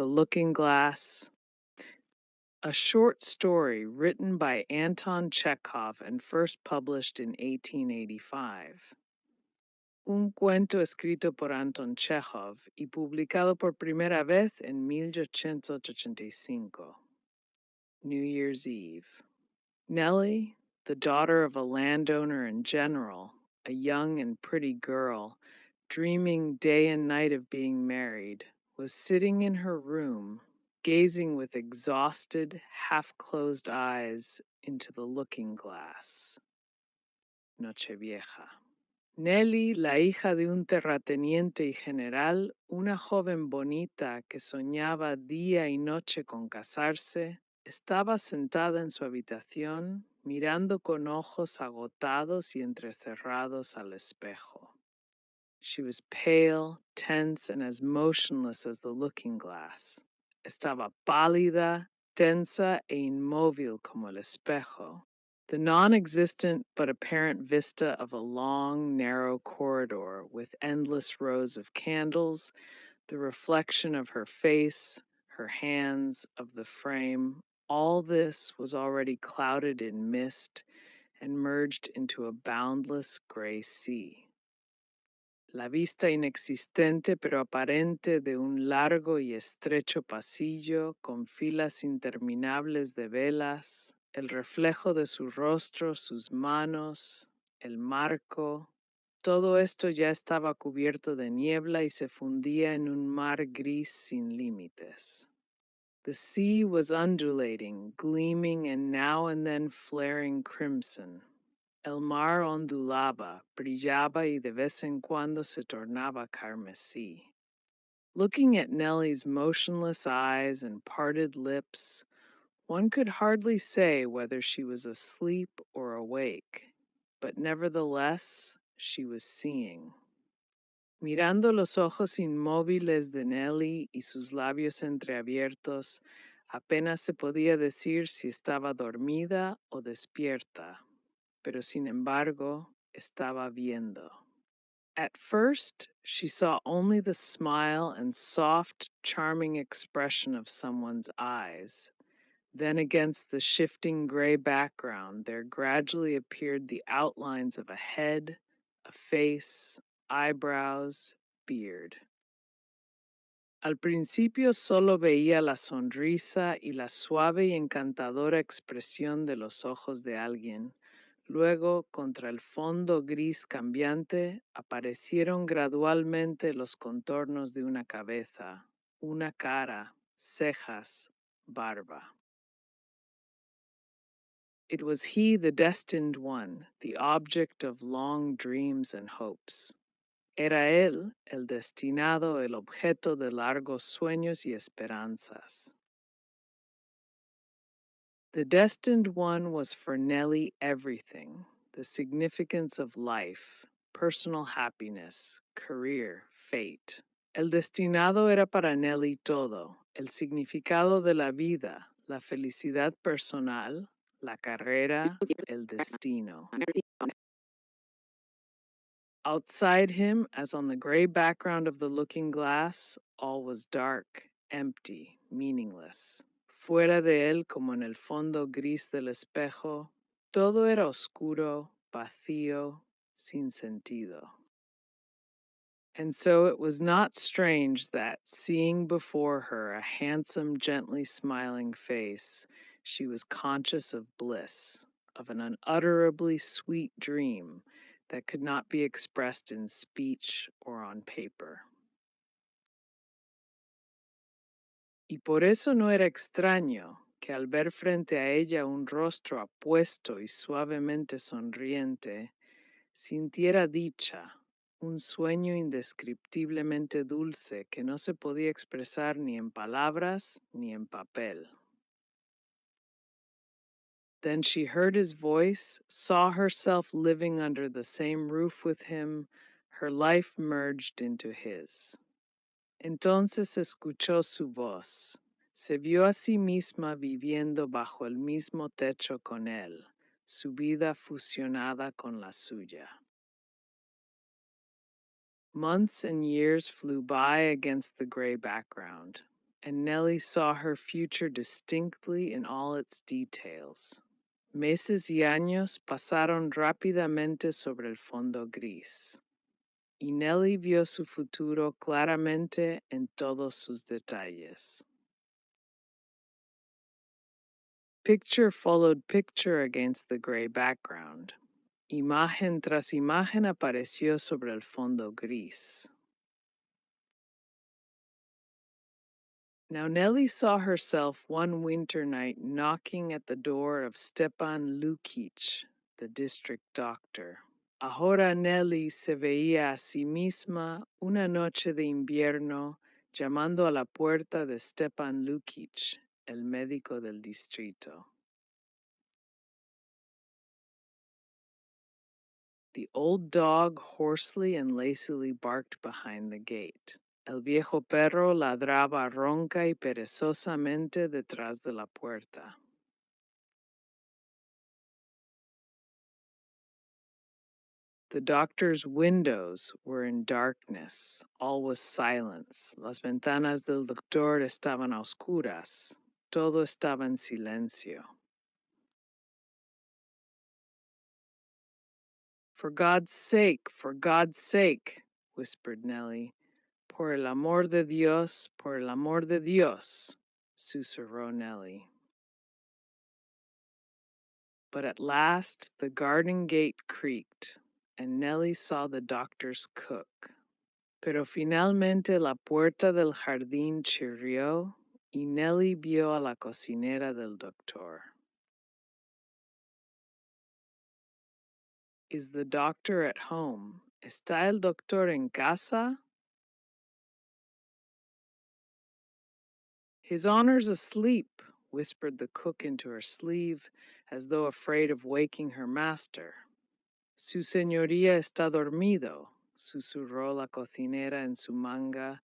The Looking Glass, a short story written by Anton Chekhov and first published in 1885. Un cuento escrito por Anton Chekhov y publicado por primera vez en 1885. New Year's Eve. Nellie, the daughter of a landowner and general, a young and pretty girl, dreaming day and night of being married, was sitting in her room, gazing with exhausted, half-closed eyes into the looking glass. Nochevieja. Nelly, la hija de un terrateniente y general, una joven bonita que soñaba día y noche con casarse, estaba sentada en su habitación, mirando con ojos agotados y entrecerrados al espejo. She was pale, tense, and as motionless as the looking glass. Estaba pálida, tensa e inmóvil como el espejo. The non-existent but apparent vista of a long, narrow corridor with endless rows of candles, the reflection of her face, her hands, of the frame, all this was already clouded in mist and merged into a boundless gray sea. La vista inexistente pero aparente de un largo y estrecho pasillo con filas interminables de velas, el reflejo de su rostro, sus manos, el marco, todo esto ya estaba cubierto de niebla y se fundía en un mar gris sin límites. The sea was undulating, gleaming, and now and then flaring crimson. El mar ondulaba, brillaba y de vez en cuando se tornaba carmesí. Looking at Nellie's motionless eyes and parted lips, one could hardly say whether she was asleep or awake, but nevertheless she was seeing. Mirando los ojos inmóviles de Nellie y sus labios entreabiertos, apenas se podía decir si estaba dormida o despierta, pero sin embargo estaba viendo. At first, she saw only the smile and soft, charming expression of someone's eyes. Then against the shifting gray background, there gradually appeared the outlines of a head, a face, eyebrows, beard. Al principio solo veía la sonrisa y la suave y encantadora expresión de los ojos de alguien. Luego, contra el fondo gris cambiante, aparecieron gradualmente los contornos de una cabeza, una cara, cejas, barba. It was he, the destined one, the object of long dreams and hopes. Era él, el destinado, el objeto de largos sueños y esperanzas. The destined one was for Nellie everything, the significance of life, personal happiness, career, fate. El destinado era para Nellie todo, el significado de la vida, la felicidad personal, la carrera, el destino. Outside him, as on the gray background of the looking glass, all was dark, empty, meaningless. Fuera de él, como en el fondo gris del espejo, todo era oscuro, vacío, sin sentido. And so it was not strange that, seeing before her a handsome, gently smiling face, she was conscious of bliss, of an unutterably sweet dream that could not be expressed in speech or on paper. Y por eso no era extraño que al ver frente a ella un rostro apuesto y suavemente sonriente, sintiera dicha, un sueño indescriptiblemente dulce que no se podía expresar ni en palabras ni en papel. Then she heard his voice, saw herself living under the same roof with him, her life merged into his. Entonces escuchó su voz, se vio a sí misma viviendo bajo el mismo techo con él, su vida fusionada con la suya. Months and years flew by against the gray background. and Nellie saw her future distinctly in all its details. Meses y años pasaron rápidamente sobre el fondo gris, y Nellie vio su futuro claramente en todos sus detalles. Picture followed picture against the gray background. Imagen tras imagen apareció sobre el fondo gris. Now Nellie saw herself one winter night knocking at the door of Stepan Lukic, the district doctor. Ahora Nellie se veía a sí misma una noche de invierno llamando a la puerta de Stepan Lukic, el médico del distrito. The old dog hoarsely and lazily barked behind the gate. El viejo perro ladraba ronca y perezosamente detrás de la puerta. The doctor's windows were in darkness. All was silence. Las ventanas del doctor estaban a oscuras. Todo estaba en silencio. For God's sake, whispered Nellie. Por el amor de Dios, por el amor de Dios, susurró Nellie. But at last the garden gate creaked, and Nellie saw the doctor's cook. Pero finalmente la puerta del jardín chirrió y Nellie vio a la cocinera del doctor. Is the doctor at home? ¿Está el doctor en casa? His honor's asleep, whispered the cook into her sleeve, as though afraid of waking her master. Su señoría está dormido, susurró la cocinera en su manga,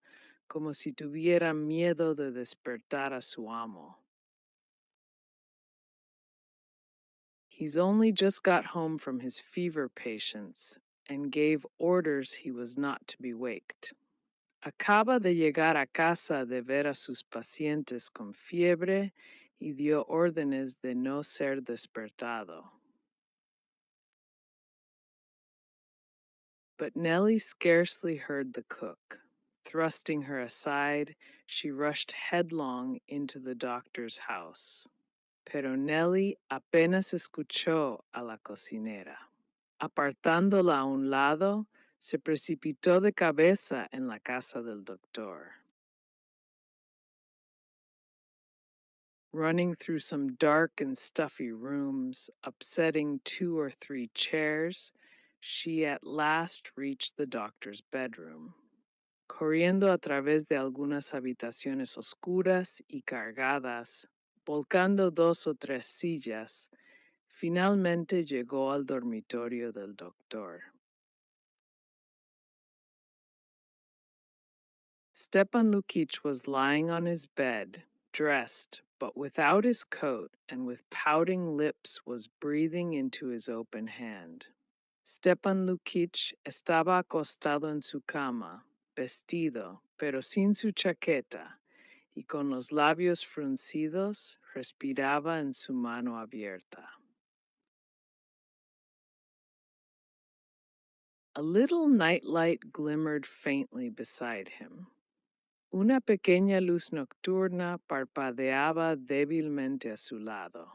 como si tuviera miedo de despertar a su amo. He's only just got home from his fever patients and gave orders he was not to be waked. Acaba de llegar a casa de ver a sus pacientes con fiebre y dio órdenes de no ser despertado. But Nellie scarcely heard the cook. Thrusting her aside, she rushed headlong into the doctor's house. Pero Nellie apenas escuchó a la cocinera. Apartándola a un lado, se precipitó de cabeza en la casa del doctor. Running through some dark and stuffy rooms, upsetting 2 or 3 chairs, she at last reached the doctor's bedroom. Corriendo a través de algunas habitaciones oscuras y cargadas, volcando 2 o 3 sillas, finalmente llegó al dormitorio del doctor. Stepan Lukic was lying on his bed, dressed, but without his coat, and with pouting lips was breathing into his open hand. Stepan Lukic estaba acostado en su cama, vestido, pero sin su chaqueta, y con los labios fruncidos respiraba en su mano abierta. A little nightlight glimmered faintly beside him. Una pequeña luz nocturna parpadeaba débilmente a su lado.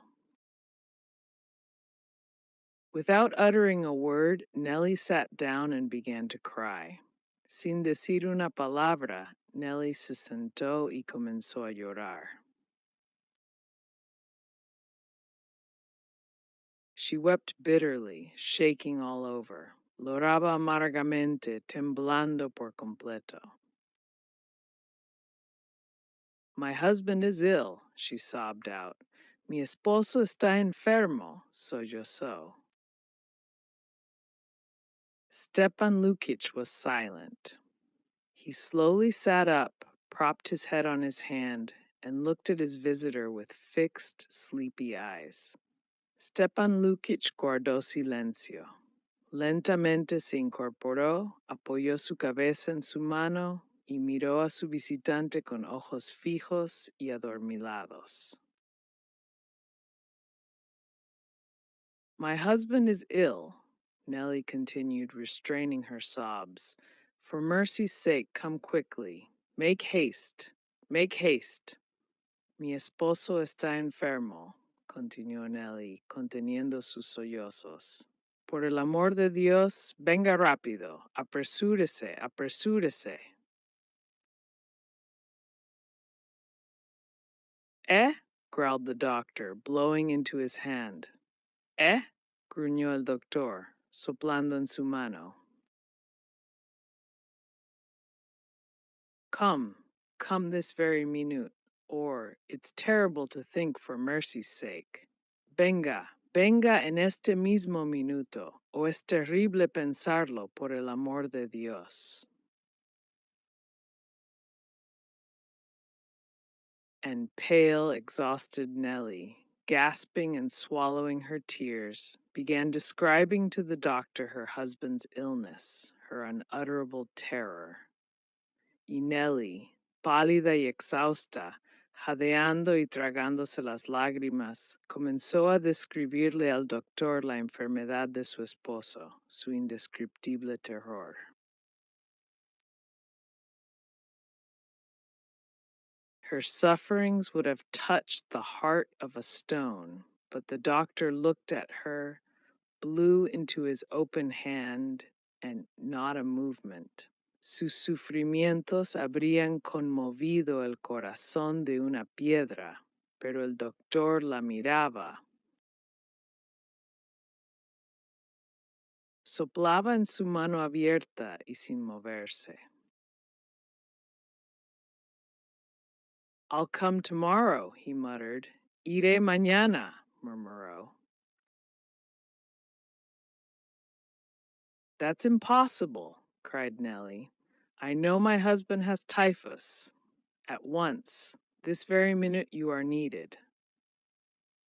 Without uttering a word, Nellie sat down and began to cry. Sin decir una palabra, Nellie se sentó y comenzó a llorar. She wept bitterly, shaking all over. Lloraba amargamente, temblando por completo. My husband is ill, she sobbed out. Mi esposo está enfermo, sollozó. Stepan Lukic was silent. He slowly sat up, propped his head on his hand, and looked at his visitor with fixed, sleepy eyes. Stepan Lukic guardó silencio. Lentamente se incorporó, apoyó su cabeza en su mano y miró a su visitante con ojos fijos y adormilados. My husband is ill, Nellie continued, restraining her sobs. For mercy's sake, come quickly. Make haste. Make haste. Mi esposo está enfermo, continuó Nellie, conteniendo sus sollozos. Por el amor de Dios, venga rápido. Apresúrese, apresúrese. Eh? Growled the doctor, blowing into his hand. Eh? Gruñó el doctor, soplando en su mano. Come, come this very minute, or it's terrible to think for mercy's sake. Venga, venga en este mismo minuto, o es terrible pensarlo por el amor de Dios. And pale, exhausted Nellie, gasping and swallowing her tears, began describing to the doctor her husband's illness, her unutterable terror. Y Nellie, pálida y exhausta, jadeando y tragándose las lágrimas, comenzó a describirle al doctor la enfermedad de su esposo, su indescriptible terror. Her sufferings would have touched the heart of a stone, but the doctor looked at her, blew into his open hand, and not a movement. Sus sufrimientos habrían conmovido el corazón de una piedra, pero el doctor la miraba. Soplaba en su mano abierta y sin moverse. I'll come tomorrow, he muttered. Iré mañana, murmuró. That's impossible, cried Nellie. I know my husband has typhus. At once, this very minute you are needed.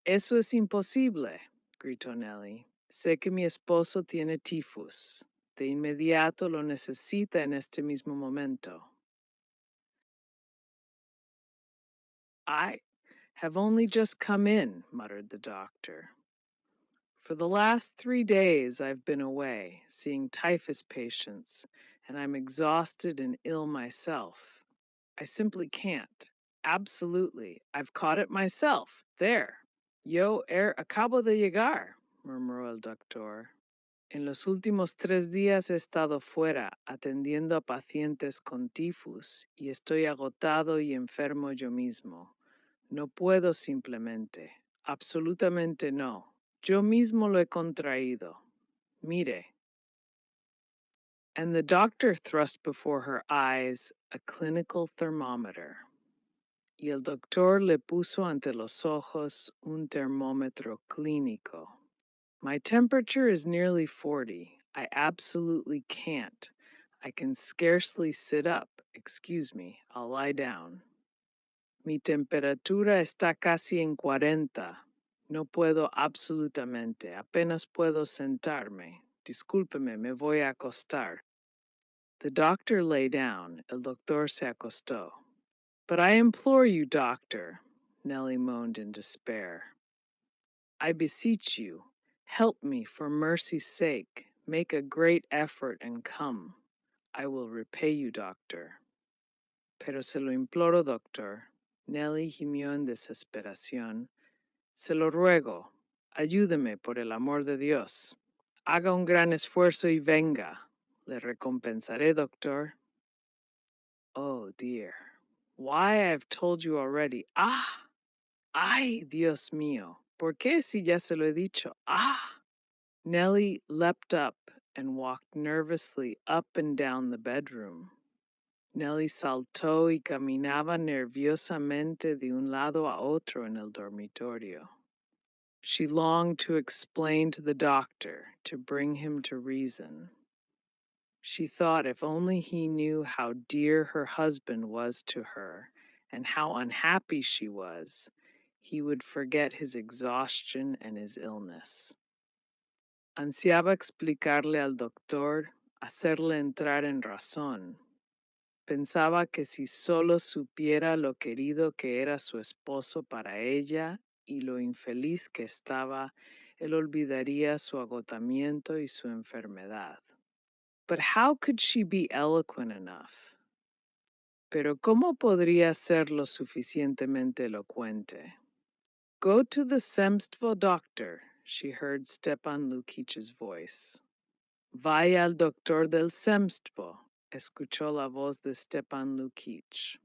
Eso es imposible, gritó Nellie. Sé que mi esposo tiene tifus. De inmediato lo necesita en este mismo momento. I have only just come in, muttered the doctor. For the last 3 days I've been away, seeing typhus patients, and I'm exhausted and ill myself. I simply can't. Absolutely. I've caught it myself. There. Yo acabo de llegar, murmuró el doctor. En los últimos 3 días he estado fuera atendiendo a pacientes con tifus y estoy agotado y enfermo yo mismo. No puedo simplemente. Absolutamente no. Yo mismo lo he contraído. Mire. And the doctor thrust before her eyes a clinical thermometer. Y el doctor le puso ante los ojos un termómetro clínico. My temperature is nearly 40. I absolutely can't. I can scarcely sit up. Excuse me, I'll lie down. Mi temperatura está casi en 40. No puedo absolutamente. Apenas puedo sentarme. Discúlpeme, me voy a acostar. The doctor lay down. El doctor se acostó. But I implore you, doctor, Nellie moaned in despair. I beseech you, help me for mercy's sake. Make a great effort and come. I will repay you, doctor. Pero se lo imploro, doctor. Nellie gimió en desesperación. Se lo ruego. Ayúdeme por el amor de Dios. Haga un gran esfuerzo y venga. Le recompensaré, doctor. Oh, dear. Why, I've told you already. Ah! Ay, Dios mío. ¿Por qué si ya se lo he dicho? Ah! Nellie leapt up and walked nervously up and down the bedroom. Nellie saltó y caminaba nerviosamente de un lado a otro en el dormitorio. She longed to explain to the doctor, to bring him to reason. She thought if only he knew how dear her husband was to her and how unhappy she was, he would forget his exhaustion and his illness. Ansiaba explicarle al doctor, hacerle entrar en razón. Pensaba que si solo supiera lo querido que era su esposo para ella y lo infeliz que estaba, él olvidaría su agotamiento y su enfermedad. But how could she be eloquent enough? Pero ¿cómo podría ser lo suficientemente elocuente? Go to the Semstvo doctor, she heard Stepan Lukic's voice. Vaya al doctor del Semstvo, escuchó la voz de Stepan Lukic.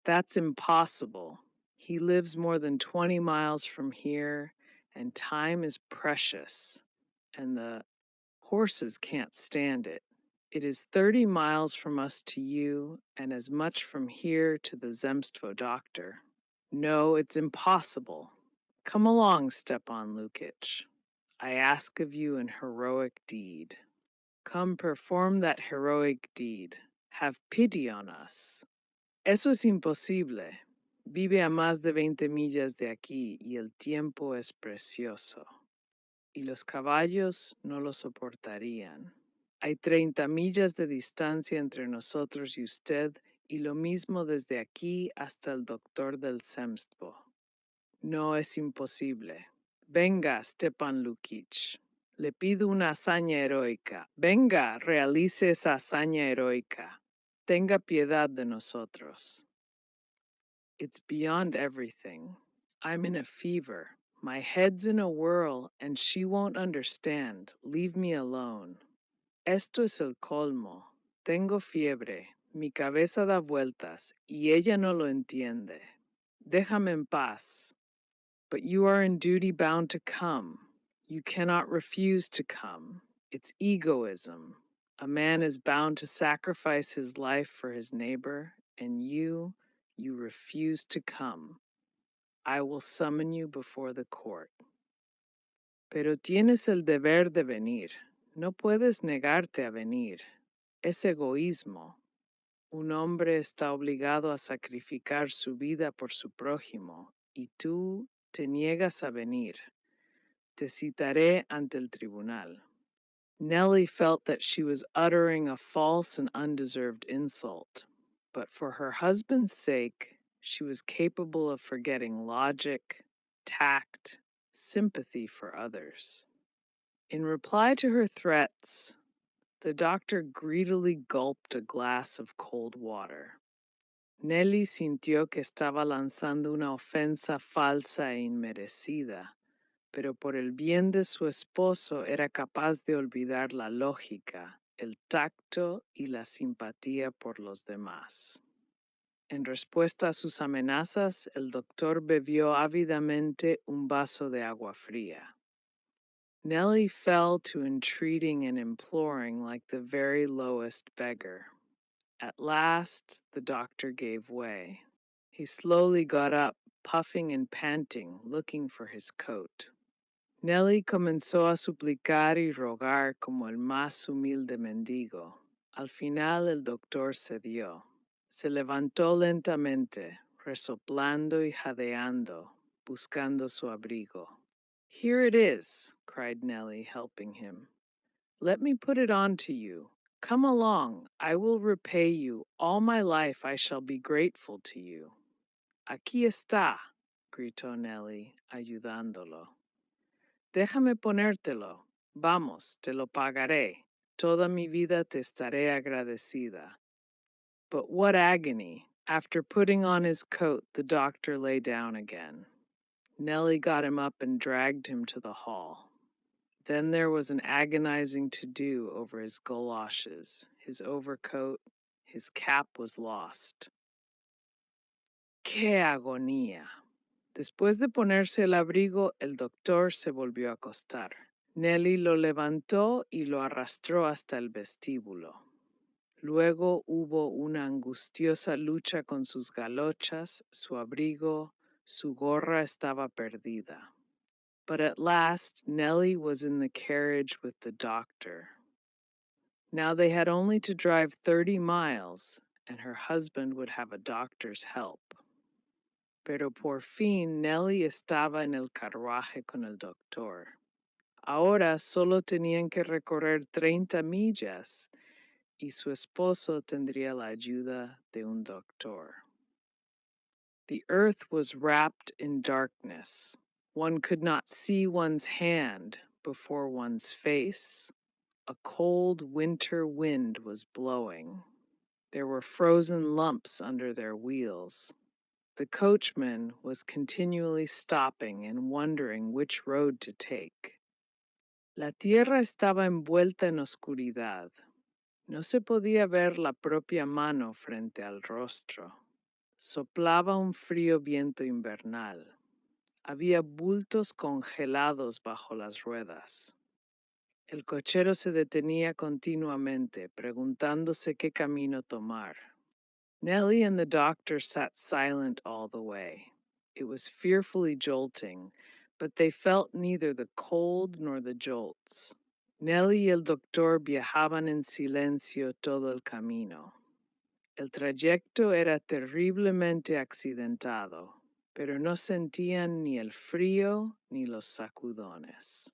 That's impossible. He lives more than 20 miles from here, and time is precious, and the horses can't stand it. It is 30 miles from us to you, and as much from here to the Zemstvo doctor. No, it's impossible. Come along, Stepan Lukic. I ask of you an heroic deed. Come perform that heroic deed. Have pity on us. Eso es imposible. Vive a más de 20 millas de aquí y el tiempo es precioso. Y los caballos no lo soportarían. Hay 30 millas de distancia entre nosotros y usted y lo mismo desde aquí hasta el doctor del Semstvo. No es imposible. Venga, Stepan Lukic. Le pido una hazaña heroica. Venga, realice esa hazaña heroica. Tenga piedad de nosotros. It's beyond everything. I'm in a fever. My head's in a whirl, and she won't understand. Leave me alone. Esto es el colmo. Tengo fiebre. Mi cabeza da vueltas, y ella no lo entiende. Déjame en paz. But you are in duty bound to come. You cannot refuse to come. It's egoism. A man is bound to sacrifice his life for his neighbor, and you refuse to come. I will summon you before the court. Pero tienes el deber de venir. No puedes negarte a venir. Es egoísmo. Un hombre está obligado a sacrificar su vida por su prójimo, y tú te niegas a venir. Te citaré ante el tribunal. Nellie felt that she was uttering a false and undeserved insult, but for her husband's sake, she was capable of forgetting logic, tact, sympathy for others. In reply to her threats, the doctor greedily gulped a glass of cold water. Nellie sintió que estaba lanzando una ofensa falsa e inmerecida, pero por el bien de su esposo era capaz de olvidar la lógica, el tacto y la simpatía por los demás. En respuesta a sus amenazas, el doctor bebió ávidamente un vaso de agua fría. Nellie fell to entreating and imploring like the very lowest beggar. At last, the doctor gave way. He slowly got up, puffing and panting, looking for his coat. Nellie comenzó a suplicar y rogar como el más humilde mendigo. Al final el doctor cedió. Se levantó lentamente, resoplando y jadeando, buscando su abrigo. Here it is, cried Nellie, helping him. Let me put it on to you. Come along, I will repay you. All my life I shall be grateful to you. Aquí está, gritó Nellie, ayudándolo. Déjame ponértelo. Vamos, te lo pagaré. Toda mi vida te estaré agradecida. But what agony! After putting on his coat, the doctor lay down again. Nellie got him up and dragged him to the hall. Then there was an agonizing to-do over his goloshes, his overcoat, his cap was lost. ¡Qué agonía! Después de ponerse el abrigo, el doctor se volvió a acostar. Nellie lo levantó y lo arrastró hasta el vestíbulo. Luego hubo una angustiosa lucha con sus galochas, su abrigo, su gorra estaba perdida. But at last Nellie was in the carriage with the doctor. Now they had only to drive 30 miles, and her husband would have a doctor's help. Pero por fin Nellie estaba en el carruaje con el doctor. Ahora solo tenían que recorrer 30 millas, y su esposo tendría la ayuda de un doctor. The earth was wrapped in darkness. One could not see one's hand before one's face. A cold winter wind was blowing. There were frozen lumps under their wheels. The coachman was continually stopping and wondering which road to take. La tierra estaba envuelta en oscuridad. No se podía ver la propia mano frente al rostro. Soplaba un frío viento invernal. Había bultos congelados bajo las ruedas. El cochero se detenía continuamente, preguntándose qué camino tomar. Nellie and the doctor sat silent all the way. It was fearfully jolting, but they felt neither the cold nor the jolts. Nellie y el doctor viajaban en silencio todo el camino. El trayecto era terriblemente accidentado, pero no sentían ni el frío ni los sacudones.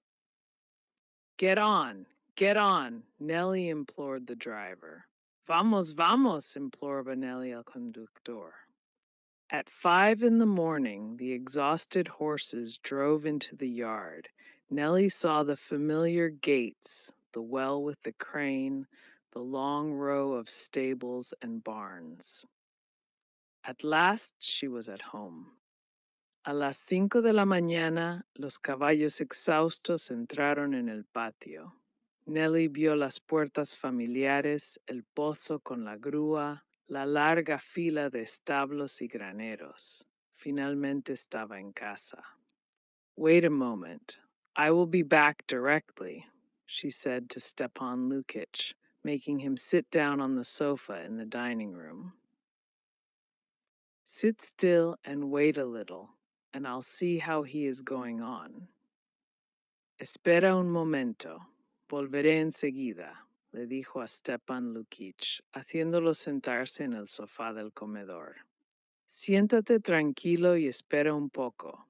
Get on, Nellie implored the driver. Vamos, vamos, imploraba Nellie al conductor. At 5 in the morning, the exhausted horses drove into the yard. Nellie saw the familiar gates, the well with the crane, the long row of stables and barns. At last, she was at home. A las 5 de la mañana, los caballos exhaustos entraron en el patio. Nellie vio las puertas familiares, el pozo con la grúa, la larga fila de establos y graneros. Finalmente estaba en casa. Wait a moment. I will be back directly, she said to Stepan Lukic, making him sit down on the sofa in the dining room. Sit still and wait a little, and I'll see how he is going on. Espera un momento. Volveré enseguida, le dijo a Stepan Lukic, haciéndolo sentarse en el sofá del comedor. Siéntate tranquilo y espera un poco.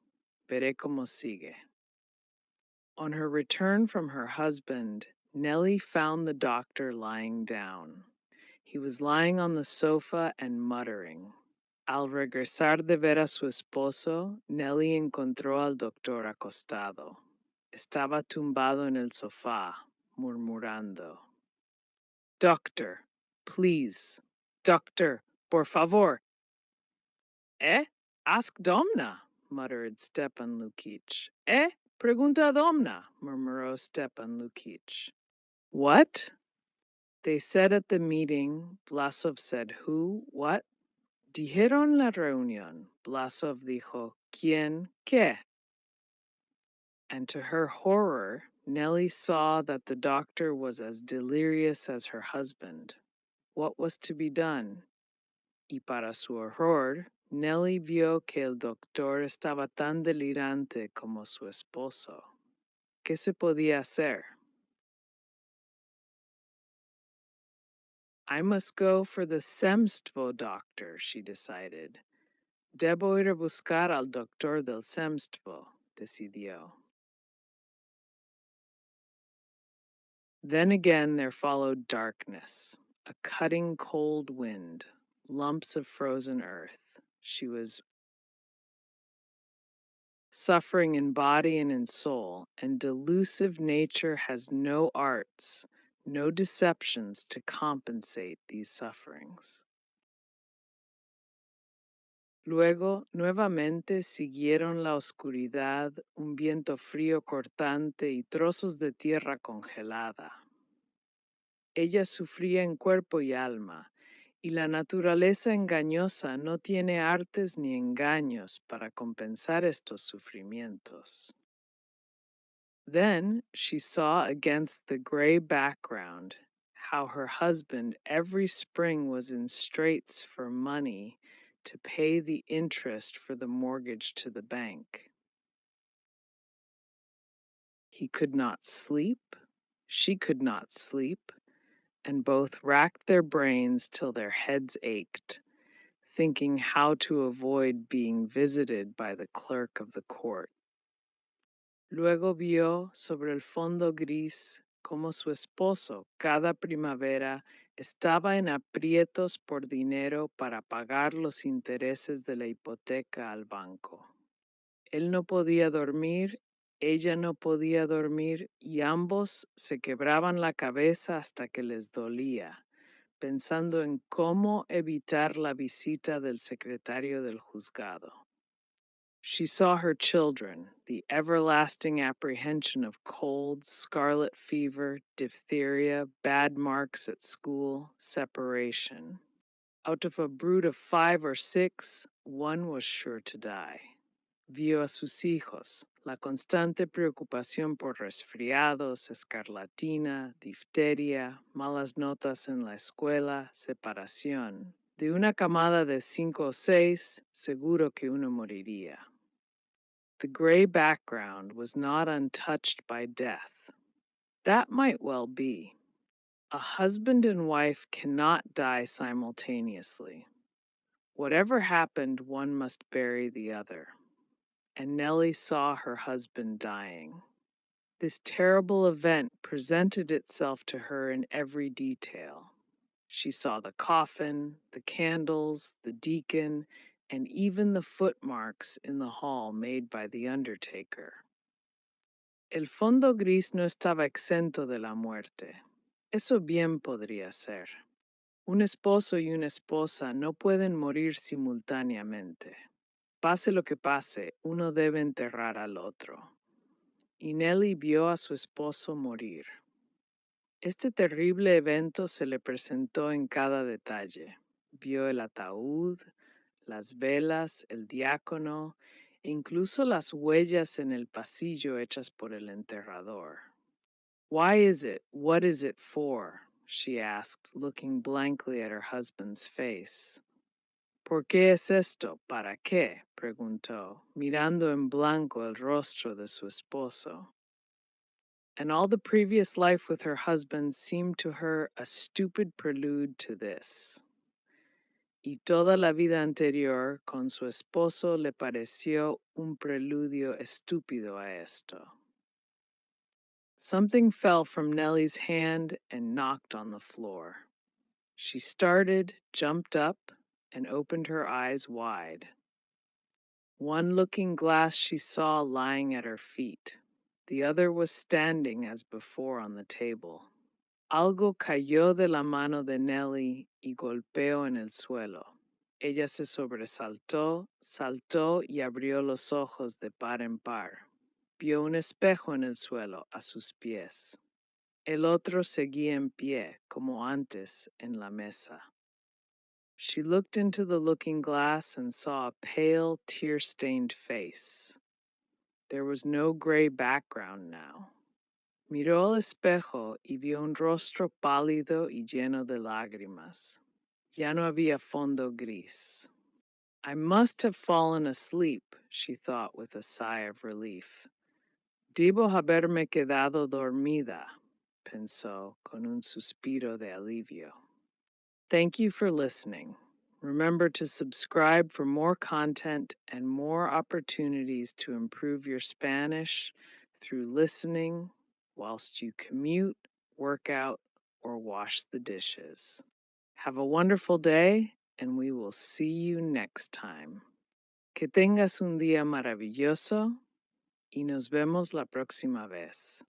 Veré cómo sigue. On her return from her husband, Nellie found the doctor lying down. He was lying on the sofa and muttering. Al regresar de ver a su esposo, Nellie encontró al doctor acostado. Estaba tumbado en el sofá, murmurando. Doctor, please. Doctor, por favor. Ask Domna, muttered Stepan Lukic. Pregunta a Domna, murmuró Stepan Lukic. What? They said at the meeting, Vlasov said who, what? Dijeron la reunión. Vlasov dijo, ¿quién, qué? And to her horror, Nellie saw that the doctor was as delirious as her husband. What was to be done? Y para su horror, Nellie vio que el doctor estaba tan delirante como su esposo. ¿Qué se podía hacer? I must go for the Semstvo doctor, she decided. Debo ir a buscar al doctor del Semstvo, decidió. Then again there followed darkness, a cutting cold wind, lumps of frozen earth. She was suffering in body and in soul, and delusive nature has no arts, no deceptions to compensate these sufferings. Luego, nuevamente siguieron la oscuridad, un viento frío cortante y trozos de tierra congelada. Ella sufría en cuerpo y alma, y la naturaleza engañosa no tiene artes ni engaños para compensar estos sufrimientos. Then she saw against the gray background how her husband every spring was in straits for money to pay the interest for the mortgage to the bank. He could not sleep, she could not sleep, and both racked their brains till their heads ached, thinking how to avoid being visited by the clerk of the court. Luego vio sobre el fondo gris como su esposo cada primavera Estaba en aprietos por dinero para pagar los intereses de la hipoteca al banco. Él no podía dormir, ella no podía dormir y ambos se quebraban la cabeza hasta que les dolía, pensando en cómo evitar la visita del secretario del juzgado. She saw her children, the everlasting apprehension of colds, scarlet fever, diphtheria, bad marks at school, separation. Out of a brood of 5 or 6, one was sure to die. Vio a sus hijos, la constante preocupación por resfriados, escarlatina, difteria, malas notas en la escuela, separación. De una camada de 5 o 6, seguro que uno moriría. The gray background was not untouched by death. That might well be. A husband and wife cannot die simultaneously. Whatever happened, one must bury the other. And Nellie saw her husband dying. This terrible event presented itself to her in every detail. She saw the coffin, the candles, the deacon, and even the footmarks in the hall made by the undertaker. El fondo gris no estaba exento de la muerte. Eso bien podría ser. Un esposo y una esposa no pueden morir simultáneamente. Pase lo que pase, uno debe enterrar al otro. Y Nellie vio a su esposo morir. Este terrible evento se le presentó en cada detalle. Vio el ataúd, las velas, el diácono e incluso las huellas en el pasillo hechas por el enterrador. Why is it? What is it for? She asked, looking blankly at her husband's face. ¿Por qué es esto? ¿Para qué? Preguntó, mirando en blanco el rostro de su esposo. And all the previous life with her husband seemed to her a stupid prelude to this. Y toda la vida anterior con su esposo le pareció un preludio estúpido a esto. Something fell from Nellie's hand and knocked on the floor. She started, jumped up, and opened her eyes wide. One looking glass she saw lying at her feet. The other was standing as before on the table. Algo cayó de la mano de Nellie y golpeó en el suelo. Ella se sobresaltó, saltó y abrió los ojos de par en par. Vio un espejo en el suelo a sus pies. El otro seguía en pie, como antes, en la mesa. She looked into the looking glass and saw a pale, tear-stained face. There was no gray background now. Miró al espejo y vio un rostro pálido y lleno de lágrimas. Ya no había fondo gris. I must have fallen asleep, she thought with a sigh of relief. Debo haberme quedado dormida, pensó con un suspiro de alivio. Thank you for listening. Remember to subscribe for more content and more opportunities to improve your Spanish through listening whilst you commute, work out, or wash the dishes. Have a wonderful day, and we will see you next time. Que tengas un día maravilloso y nos vemos la próxima vez.